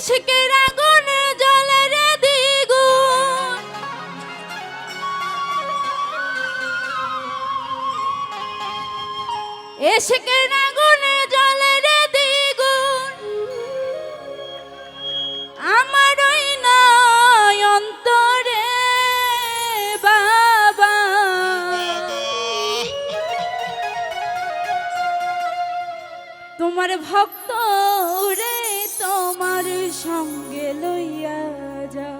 ইশকের আগুন জ্বলে রে দ্বিগুণ, ইশকের আগুন জ্বলে রে দ্বিগুণ, আমার ওই নয় অন্তরে বাবা, তোমার ভক্ত রে তোমার সঙ্গে লইয়া যায়।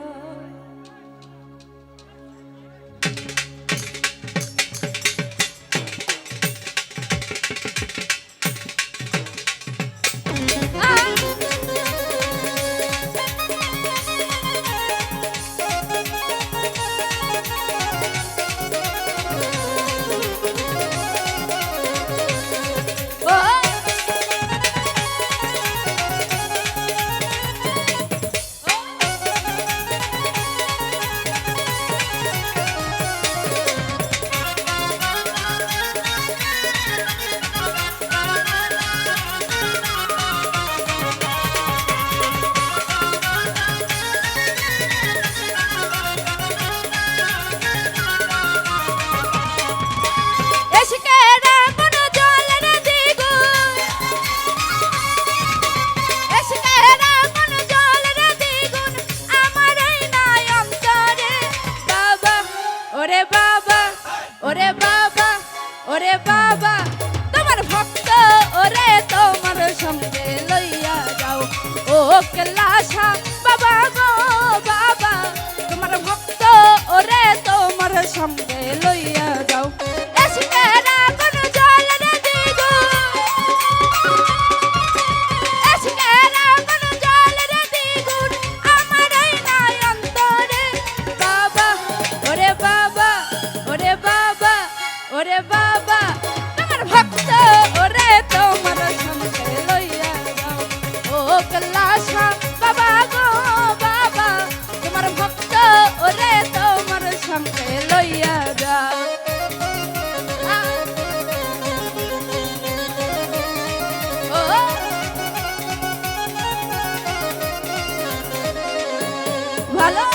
ওরে বাবা তোমার ভক্ত ওরে তোমার সঙ্গে লইয়া যাও, ও কেলাসা বাবা গো বাবা, তোমার ভক্ত ওরে তোমার সঙ্গে লইয়া যাও। ওরে বাবা তোমার ভক্ত ওরে তোমার সঙ্গে লইয়া যাও, ও কেলাসা বাবা গো বাবা, তোমার ভক্ত ওরে তোমার সঙ্গে লইয়া যাও। ভালো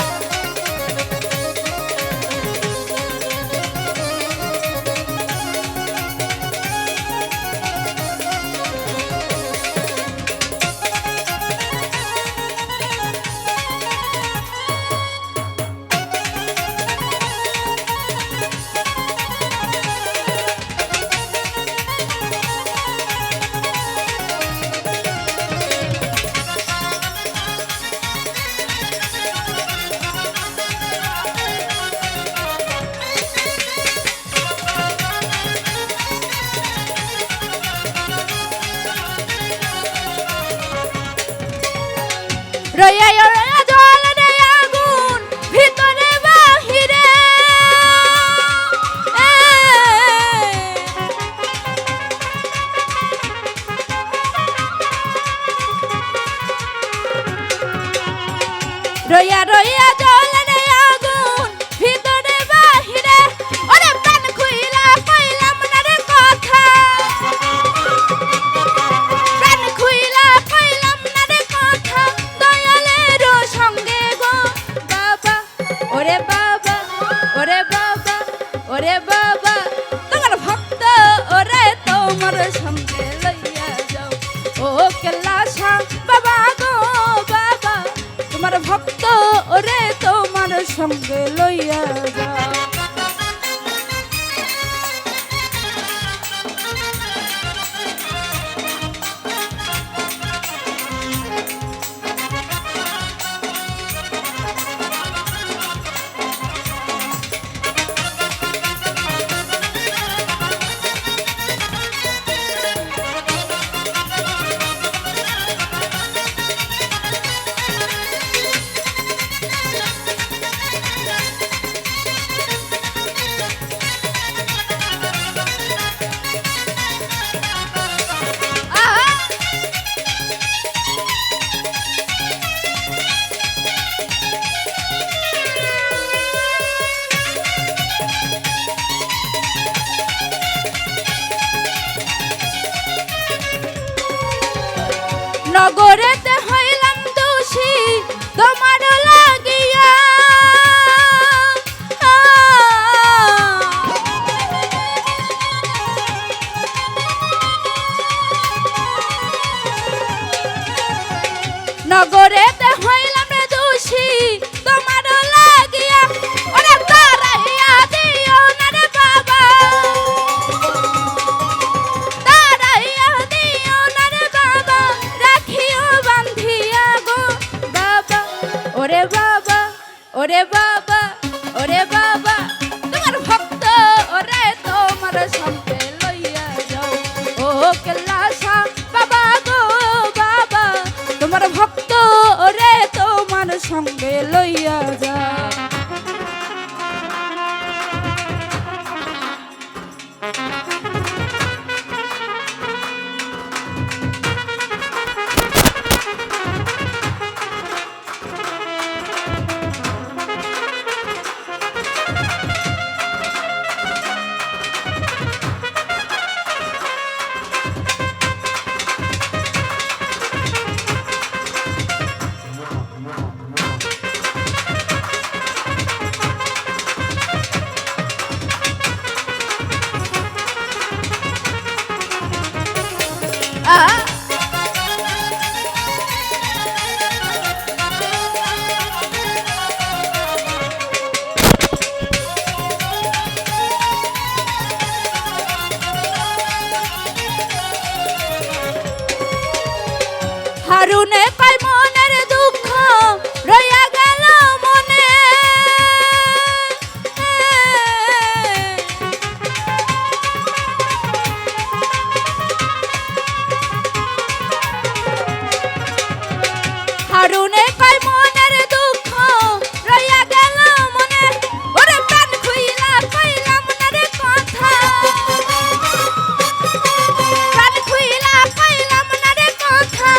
রইয়া রইয়া জ্বলে আগুন ভিতরে বাহিরে, রইয়া রইয়া জ্বলে আগুন ভিতরে বাহিরে, ওরে প্রাণ খুইলা কইলাম না রে কথা, প্রাণ খুইলা কইলাম না রে কথা, সঙ্গে গো বাবা ওরে বাবা ওরে বাবা ওরে বাবা, তোমার ভক্ত ওরে তোমার সঙ্গে লইয়া যাও, ও কেলাসা বাবা গো বাবা, তোমার ভক্ত ওরে তোমার সঙ্গে লইয়া যাও। নগরেতে হইলাম দোষী ওরে বাবা ওরে বাবা তোমার ভক্ত ওরে তোমার সঙ্গে লইয়া যাও ও কেল্লাসা বাবা গো বাবা তোমার ভক্ত ওরে তোমার সঙ্গে লইয়া যাও হারুনে কয় মনের দুঃখ রইয়া গেল মনে হারুনে কয় মনের দুঃখ রইয়া গেল মনে ওরে প্রাণ খুইলা কইলাম না রে কথা প্রাণ খুইলা কইলাম না রে কথা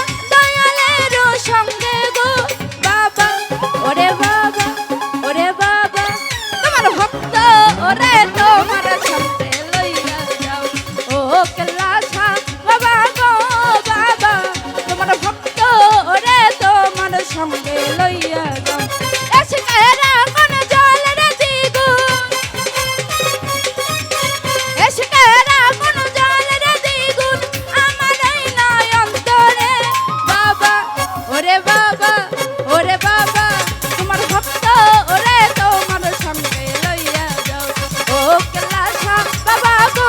সঙ্গে গো বাবা ওরে বাবা তোমার ভক্ত ওরে তোমার সঙ্গে লইয়া যাও ও কেল্লাসা বাবা গো বাবা তোমার ভক্ত ওরে তোমার সঙ্গে লইয়া যাও এসে কেরা কোন জলের দ্বিগুণ এসে কেরা কোন জলের দ্বিগুণ আমার এই নয়ন্তরে বাবা ওরে বাবা তোমার ভক্ত ওরে তোমার সঙ্গে লইয়া যাও ও কেল্লাসা বাবা গো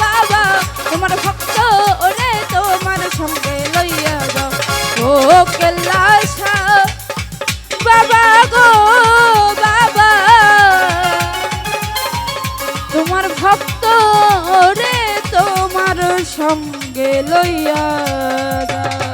বাবা তোমার ভক্ত ওরে তোমার সঙ্গে লইয়া যাও ও কেল্লাসা বাবা গো বাবা তোমার ভক্ত ওরে তোমার সঙ্গে লইয়া যাও।